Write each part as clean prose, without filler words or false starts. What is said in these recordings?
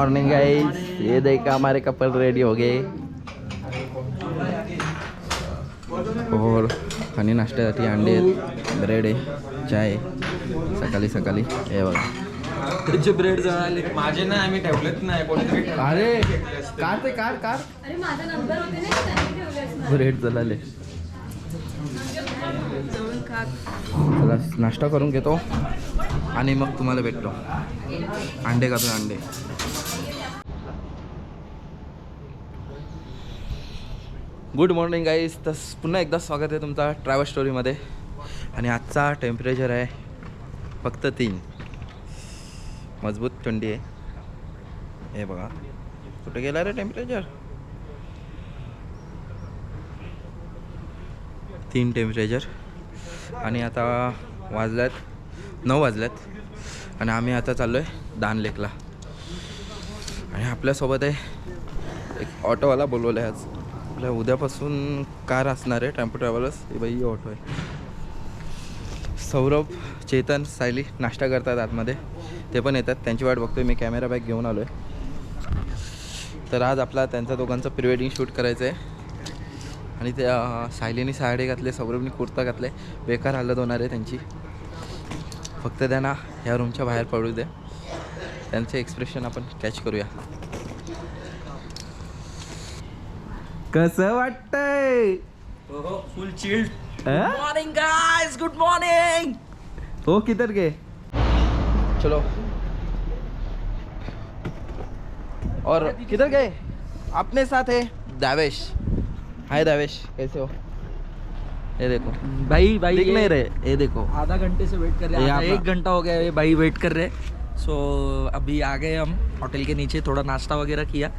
Morning guys, ये देखा हमारे कपल रेडी हो गए और आणि नाश्त्यासाठी अंडे ब्रेड आहे, चाय सकाळी सकाळी हे बघा. त्याचे ब्रेड जळाले माझे नाही, आम्ही ठेवलेत नाही कोणतरी. अरे कार ते कार कार अरे माझा नंबर होते ना, त्यांनी ठेवले असणार. ब्रेड जळाले. जवळ खा. चला नाश्ता करून घेतो आणि मग तुम्हाला भेटतो. अंडे कापून अंडे. Good morning guys. तर पुन्हा एकदा स्वागत आहे तुमचा ट्रॅव्हल स्टोरीमध्ये. आणि आजचा टेम्परेचर आहे फक्त 3, मजबूत 20 आहे. हे बघा कुठे गेला रे टेम्परेचर. 3 टेम्परेचर. आणि आता वाजल्यात 9 वाजल्यात आणि आम्ही आता चाललो आहे दान लेकला. आणि आपल्यासोबत आहे एक ऑटोवाला बोलवलं आहे आज. आपल्या उद्यापासून कार असणार आहे टेम्पो ट्रॅव्हलर्स. ही बाई ऑटो आहे. सौरभ, चेतन, सायली नाश्ता करतात आतमध्ये, ते पण येतात. त्यांची वाट बघतोय. मी कॅमेरा बॅग घेऊन आलो आहे. तर आज आपला त्यांचा दोघांचं प्री वेडिंग शूट करायचं आहे. आणि त्या सायलीने साडी घातले, सौरभने कुर्ता घातले. बेकार हालत होणार आहे त्यांची. फक्त त्यांना ह्या रूमच्या बाहेर पडू दे. त्यांचे एक्सप्रेशन आपण कॅच करूया. कसं वाटतंय? फुल chilled. Morning guys, good morning. हो किधर गए? चलो. और किधर गए? अपने साथ है दावेश. हाय दावेश, कैसे हो? ये देखो भाई दिख नहीं रहे. ये देखो आधा घंटे से वेट कर रहे हैं. 1 घंटा हो गया है भाई वेट कर रहे हैं. सो अभी आ गए हम होटल के नीचे, थोड़ा नाश्ता वगैरह किया,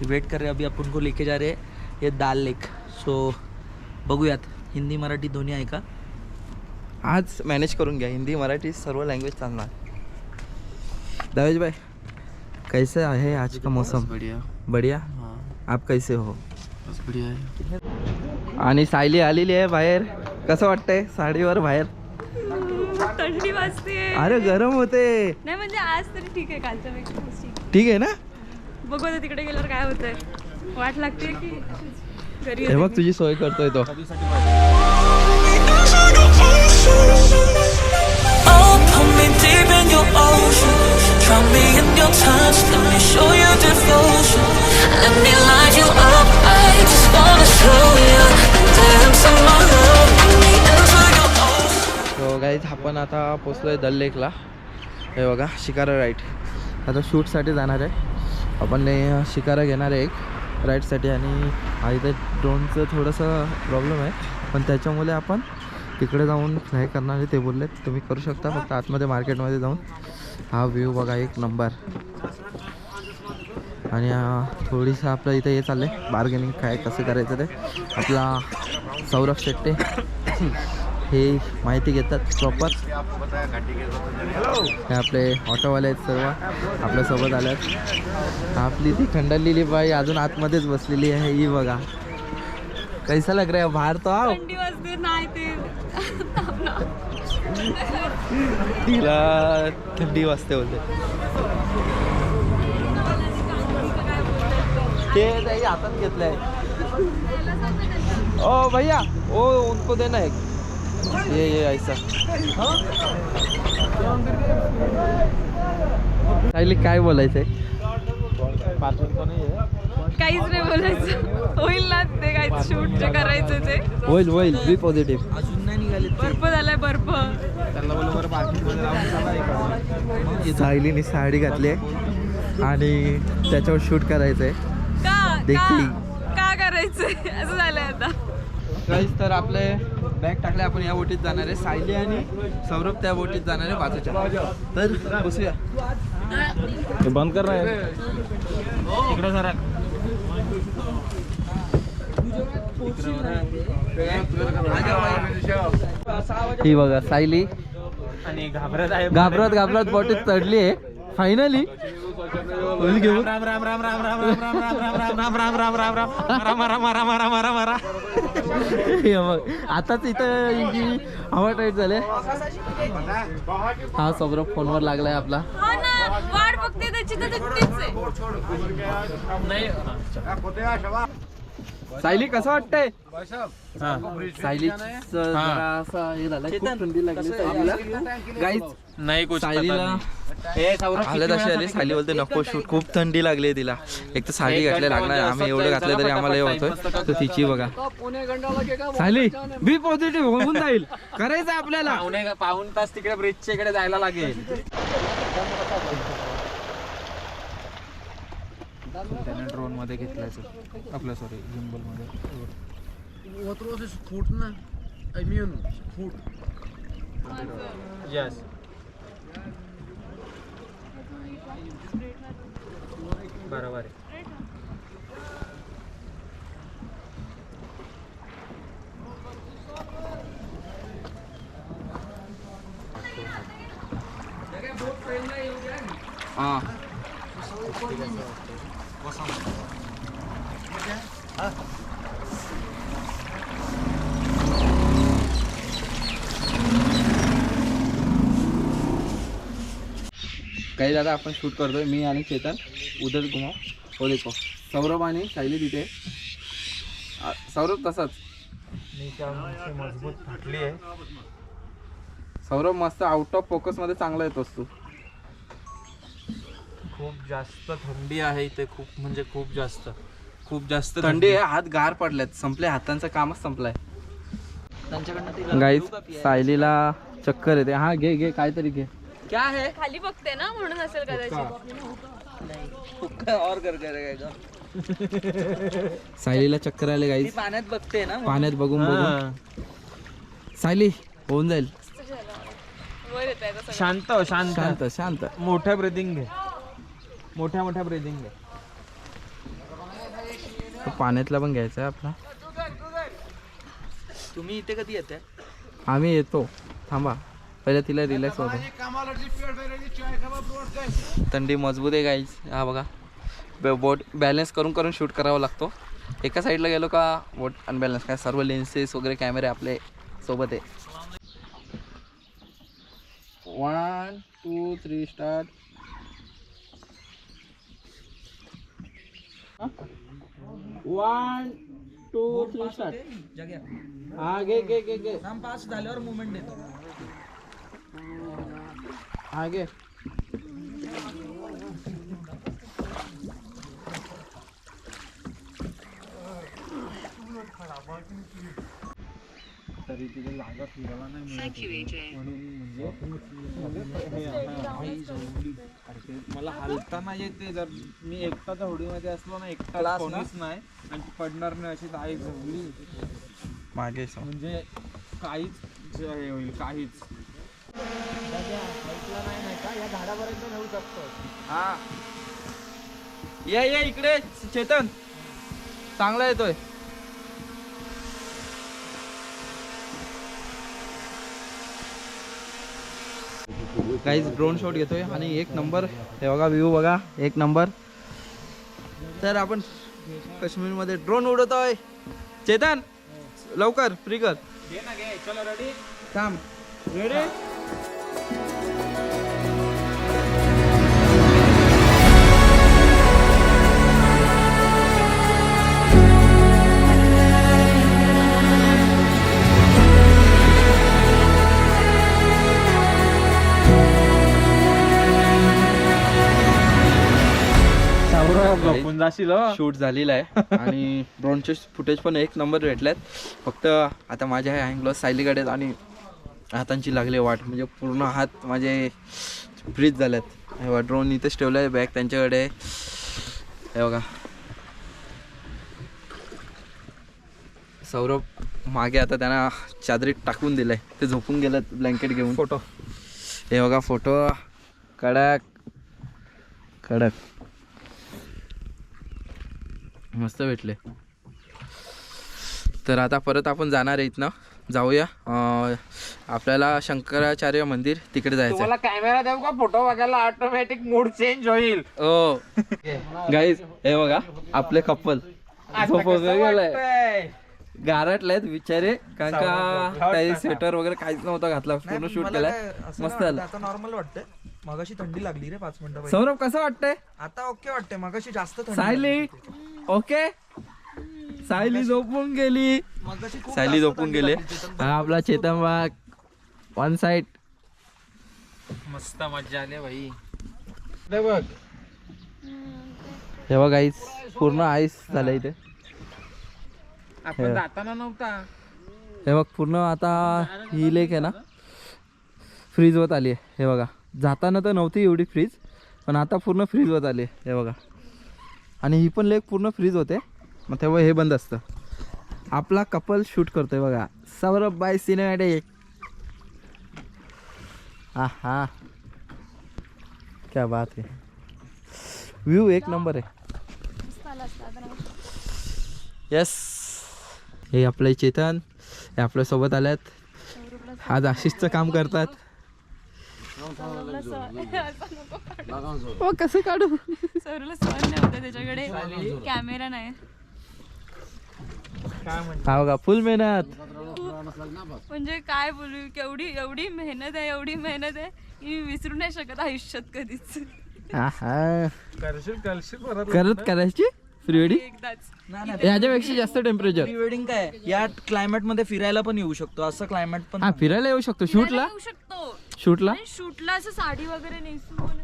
वेट कर रहे हैं. अभी अपन को लेके जा रहे हैं ये दाल लेक. सो बघूयात. हिंदी मराठी दोन्ही आहे का? आज मॅनेज करून घ्या. हिंदी मराठी सर्व लँग्वेज चालणार. दावेश भाई कैसे है आज का मौसम? बढ़िया. बढ़िया. हाँ आप कैसे हो? बस बढ़िया है. आणि सायली आलेली आहे बाहेर. कसं वाटतंय साडीवर बाहेर? थंडी वाजते. अरे गरम होते. नाही म्हणजे आज तरी ठीक आहे, कालच्या पेक्षा ठीक. ठीक आहे ना? बघू आता तिकडे गेल्यावर काय होतंय. वाट लागते की घरी हे बघ तुझी सोय करतोय तो. तो गाईज आपण आता पोचलोय दल लेकला. हे बघा शिकारा राईट. आता शूटसाठी जाणार आहे आपण. शिकारा घेणार आहे एक राईडसाठी. आणि इथे ड्रोनचं थोडंसं प्रॉब्लेम आहे, पण त्याच्यामुळे आपण तिकडे जाऊन फ्लाय करणार आहे. ते बोलले तुम्ही करू शकता, फक्त आतमध्ये मार्केटमध्ये जाऊन. हा व्ह्यू बघा एक नंबर. आणि थोडीसं आपलं इथे हे चाललं आहे बार्गेनिंग, काय कसं करायचं ते. आपला सौरभ शेट्टे हे माहिती घेतात प्रॉपर. हे आपले ऑटोवाले आहेत सर्व आपल्यासोबत आल्यात. आपली ती खंडलेली बाई अजून आतमध्येच बसलेली आहे. ही बघा कैसा लग रहा है बाहर. तो आओ. थंडी वाजते नाही ते. तिला थंडी वाजते बोलते. ते नाही हातात घेतलंय. ओ भैया ओ उनको देना एक. ये ऐसा. सायली काय बोलायचंय? काहीच नाही बोलायचं. होईल ना ते काय शूट जे करायचं ते. होईल होईल. बी पॉझिटिव्ह. अजून नाही निघाले. बर्फ झालाय बर्फ. सायलीने साडी घातली आहे आणि त्याच्यावर शूट करायचंय. का देखील. का करायचंय असं झालंय आता. काहीच तर आपले बॅग टाकले. आपण या बोटीत जाणार आहे. सायली आणि सौरभ त्या बोटीत जाणार आहे बाजूच्या. तर बसूया. बंद कर रहा है इकडे जरा. ही बघा सायली आणि घाबरत आहे. घाबरत घाबरत बोटीत चढली आहे फायनली. घेऊन राम राम राम राम राम राम राम राम राम राम राम राम राम राम मारा मारा मारा मारा मारा. आताच इथं हवा टाईट झाले. हा सौरभ फोनवर लागलाय आपला. हो ना, वाट बघते त्याची तर तिकटीच आहे. सायली कसं वाटतंय? सायली जरा असं हे झालं, खूप थंडी लागली सायलीला. गाईज नाही कुछ सायलीला हालत अशी आली. सायली बोलते नको शूट, खूप थंडी लागली तिला. एक तर साडी घातली लागणार, आम्ही एवढं घातलं तरी आम्हाला हे होतोय. तर तिची बघा सायली बी पॉझिटिव्ह होऊन जाईल, करायचं आपल्याला. पाऊण तास तिकडे ब्रिजच्या इकडे जायला लागेल. त्याने ड्रोन मध्ये घेतलायचं आपलं, सॉरी जिम्बल मध्ये. यस बरोबर आहे. हा काही दादा आपण शूट करतोय, मी आणि चेतन. उदर कुमार हो देखो, सौरभ आणि सायली तिथे. सौरभ तसाच, मजबूत फाटली आहे. सौरभ मस्त आउट ऑफ फोकस मध्ये चांगला येतोस तू. खूप जास्त थंडी आहे इथे, खूप म्हणजे खूप जास्त थंडी आहे. हात गार पडल्यात, संपले हातांचं कामच संपलाय. त्यांच्याकडनं गाईज सायलीला चक्कर येते. हा घे घे काहीतरी घे. क्या है खाली बघते ना म्हणून असेल कदाचित. और कर करेगा. सायलीला चक्कर आले ती गाईज, पाण्यात बघते ना. पाण्यात बघून बघून. सायली होऊन जाईल. वर येत आहे तसं. शांत शांत शांत शांत. मोठ्या ब्रिदिंग घे, मोठ्या ब्रिदिंग घे. तो पाण्यातला पण घ्यायचा आहे आपला. तुम्ही इथे कधी येते? आम्ही येतो, थांबा पहिले तिला रिलॅक्स होतो. थंडी मजबूत आहे गाईज. हा बघा बोट बॅलन्स करून करून शूट करावा लागतो. एका साईडला गेलो का बोट अनबॅलन्स. काय सर्व लेन्सेस वगैरे कॅमेरे आपले सोबत आहे. 1 2 3 स्टार्ट. 1 2 3 स्टार्ट. हा घे घे घे घे. नाम पास झाल्यावर मुवमेंट देतो. हा घे. तरी तिथे जागा फिरायला नाही मिळत म्हणून म्हणजे मला हलताना येते. जर मी एकटा त्या होडीमध्ये असलो ना, एकटा कोणीच नाही आणि पडणार नाही अशी आई झोपली मागे म्हणजे काहीच हे होईल, काहीच नाही का या झाडापर्यंत नेऊ शकतो. हा ये इकडे चेतन, चांगला येतोय. गाईज ड्रोन शॉट घेतोय आणि एक नंबर. हे बघा व्ह्यू बघा, एक नंबर. तर आपण काश्मीरमध्ये ड्रोन उडवतोय. चेतन लवकर फ्री कर. घे ना, घे. चलो रेडी, थांब. रेडी. झोपून जाशील. शूट झालेला आहे आणि ड्रोनचे फुटेज पण एक नंबर भेटल्यात. फक्त आता माझ्या हे हँग ग्लोव्ह सायलीकडे आणि हातांची लागली वाट. म्हणजे पूर्ण हात माझे फ्रीज झाल्यात. हे बघा ड्रोन इथेच ठेवलं आहे, बॅग त्यांच्याकडे. हे बघा सौरभ मागे आता त्यांना चादरीत टाकून दिलंय, ते झोपून गेलं ब्लँकेट घेऊन. फोटो हे बघा फोटो कडक कडक मस्त भेटले. तर आता परत आपण जाणार आहे इथनं. जाऊया आपल्याला शंकराचार्य मंदिर तिकडे जायचं. तुम्हाला कॅमेरा देऊ का? फोटो बघायला ऑटोमॅटिक मूड चेंज होईल. हो गाईज हे बघा आपले कपल गेलाय, गारटलेत बिचारे. कारण का काही स्वेटर वगैरे काहीच नव्हतं घातलं, पूर्ण शूट केलाय. मस्त झालं. नॉर्मल वाटतंय. मगाशी थंडी लागली रे 5 मिनिटं पहिले. सौरभ कसं वाटतंय? आता ओके वाटते, मगाशी जास्त थंडी सायली लागली होती. ओके. सायली झोपून गेली. मगाशी खूप सायली जास्त झोपून थंडी गेले. लागली. चेतन हा आपला चेतन वाघ वन साइड. मस्त मजा आली भाई. हे बघ आईस पूर्ण आईस झालं इथे. आपण जाताना नव्हता. हे बघ पूर्ण आता ही लेक आहे ना फ्रीज होत आली आहे. हे बघा जाताना तर नव्हती एवढी फ्रीज, पण आता पूर्ण फ्रीज होत आली आहे. हे बघा आणि ही पण लेक पूर्ण फ्रीज होते, मग तेव्हा हे बंद असतं. आपला कपल शूट करतोय बघा सौरभ बाय सिनेमॅटिक. हा हा क्या बात आहे. व्ह्यू एक नंबर आहे. येस हे आपले चेतन हे आपल्यासोबत आल्यात. आज आशिषचं काम करतात. कसं काढू? सौरला सहन नाही होतं त्याच्याकडे कॅमेरा नाही. हा बघा फुल मेहनत. म्हणजे काय बोलू, एवढी मेहनत आहे ही विसरू नाही शकत आयुष्यात कधीच. हा हा करशील परत. करत करायची प्री वेडिंग एकदाच याच्यापेक्षा जास्त टेम्परेचर. प्री वेडिंग काय या क्लायमेट मध्ये फिरायला पण येऊ शकतो, असं क्लायमेट पण. हा फिरायला येऊ शकतो. शूटला येऊ शकतो. शूटला आणि शूटला असं साडी वगैरे नेसून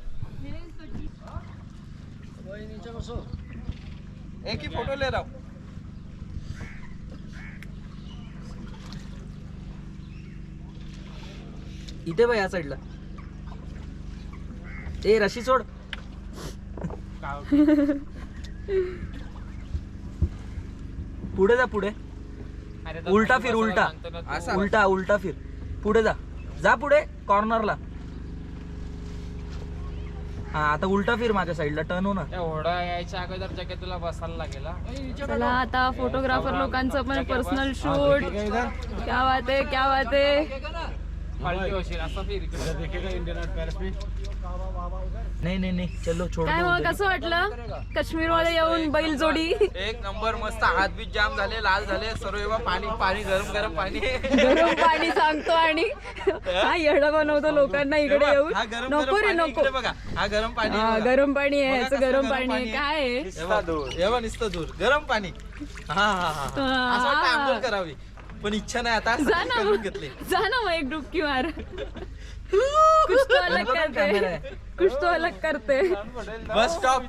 एक ही फोटो ले रहा हूं. इथे बघ या साईडला. ए रशी सोड. पुढे जा पुढे. उलटा फिर उलटा. उलटा फिर पुढे जा पुढे कॉर्नरला. हा आता उलटा फिर माझ्या साईडला टर्न हो ना. एवढा यायच्या अगोदर जगह तुला बसायला लागेल हा. चला आता फोटोग्राफर लोकांचं पण पर्सनल शूट. क्या बात आहे. पालटी होशील असं फिर. नाही चलो छोड. काय मग कसं वाटलं काश्मीर मध्ये येऊन बैल जोडी? एक नंबर मस्त. हात बीत जाम झाले, लाल झाले सर्व. पाणी गरम पाणी. गरम पाणी सांगतो आणि हा येडा बनवतो लोकांना इकडे येऊन. हा गरम नको रे नको. इकडे बघा हा गरम पाणी. हा बघा. गरम पाणी आहे, बघा ह्याचं कसं गरम गरम पाणी आहे. पाणी काय आहे? हे बघ नुसतं दूर गरम पाणी. हा असं वाटतं आंघोळ करावी, पण इच्छा नाही आता. जा ना करून मग. घेतले. जा ना मग एक डुबकी मार. कुछ तो अलग करते. Bus stop.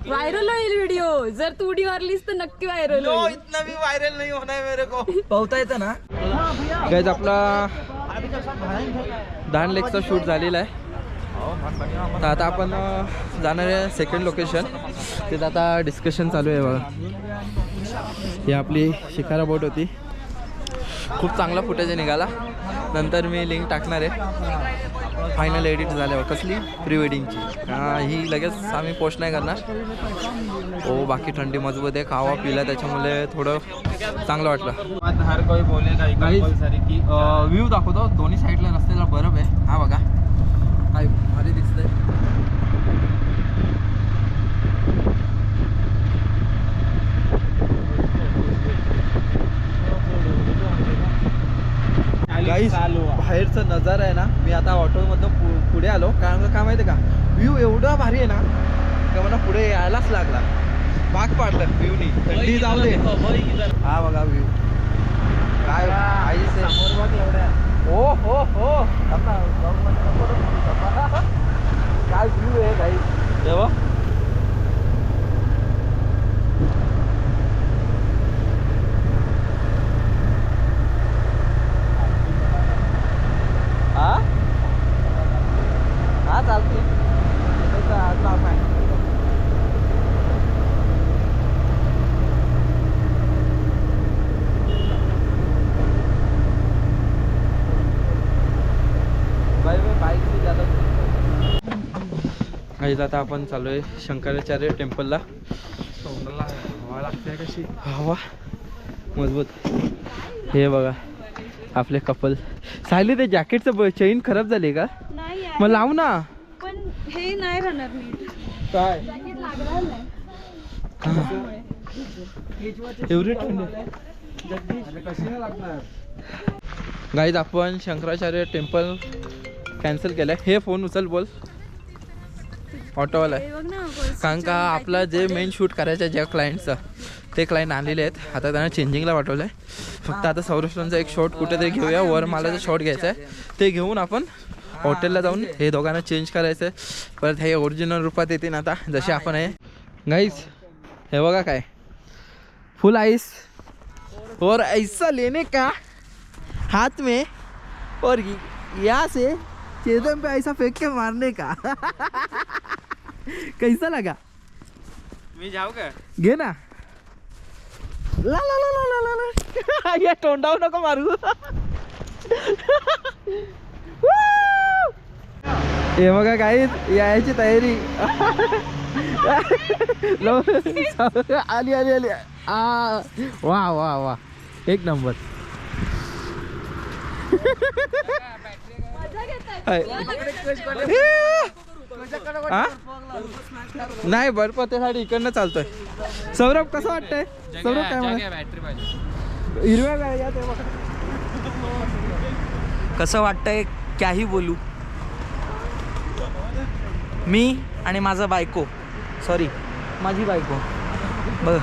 व्हायरल होईल व्हिडिओ. जर तू उडी मारलीस तर नक्की व्हायरल नो होईल. इतना भी वायरल नहीं होना है मेरे को. पावता येतं ना. गाइस आपला दांड लेकचा शूट झालेला आहे. तर आता आपण जाणार आहे सेकंड लोकेशन. तिथं आता डिस्कशन चालू आहे बघा. ही आपली शिकारा बोट होती. खूप चांगला फुटेज निघाला. नंतर मी लिंक टाकणार आहे. फायनल एडिट झाल्यावर कसली प्री वेडिंगची. ही लगेच आम्ही पोस्ट नाही करणार. ओ बाकी थंडी मजबूत आहे. खावा पिला त्याच्यामुळे थोडं चांगलं वाटलं. हर कोई बोलेगा कंपल्सरी की व्ह्यू दाखवतो. दोन्ही साईडला रस्त्याला बर्फ आहे. हा बघा काय भारी दिसतंय. गाईस बाहेरचा नजारा आहे ना. मी आता ऑटोमधनं पुढे आलो कारण काय माहिती आहे का, व्ह्यू एवढा भारी आहे ना का मला पुढे यायलाच लागला. भाग पाडलं व्ह्यूनी. थंडी जाऊ दे. हा बघा व्ह्यू काय आईस आहे. हो काय व्ह्यू आहे गाईस. तेव्हा हा चालते. आता आपण चालू आहे शंकराचार्य टेम्पलला. हवा लागते कशी. हवा मजबूत. हे बघा आपले कपल. सायली ते जॅकेटचं चेन खराब झाली का? नाही मग लाव ना. पण हे नाही राहणार नीट. काय जॅकेट लागणार नाही. एवढी थंडी. गाईज आपण शंकराचार्य टेम्पल कॅन्सल केलंय. हे फोन उचल बोल. ऑटोवाला हे आहे. बघ ना पर्स कारण का आपला जे मेन शूट करायचं आहे ज्या क्लायंटचं ते क्लायंट आलेले आहेत. आता त्यांना चेंजिंगला पाठवलं आहे. फक्त आता सौराष्ट्रांचा एक शॉट कुठेतरी घेऊया. वरमालाचा शॉट घ्यायचा आहे. ते घेऊन आपण हॉटेलला जाऊन हे दोघांना चेंज करायचं आहे. परत हे ओरिजिनल रूपात येतील आता जसे आपण आहे. गाईस हे बघा काय फुल आइस और ऐसा लेने का हाथ में और यहाँ से चेतन पे ऐसा फेंक के मारने का. कैसा लगा? मी जाऊ का? घे ना. ला ला ला ला ला ला या तोंडावर नको मारू. हे बघा काय यायची तयारी. आली आली आली. वा वा वा एक नंबर. नाही बर्फ त्यासाठी इकडनं चालतोय. सौरभ कसं वाटतंय? सौरभ काय म्हणा? बॅटरी पाहिजे. हिरव्या काय या ते बघा. कसं वाटतंय काही बोलू. मी आणि माझा बायको, सॉरी माझी बायको बघ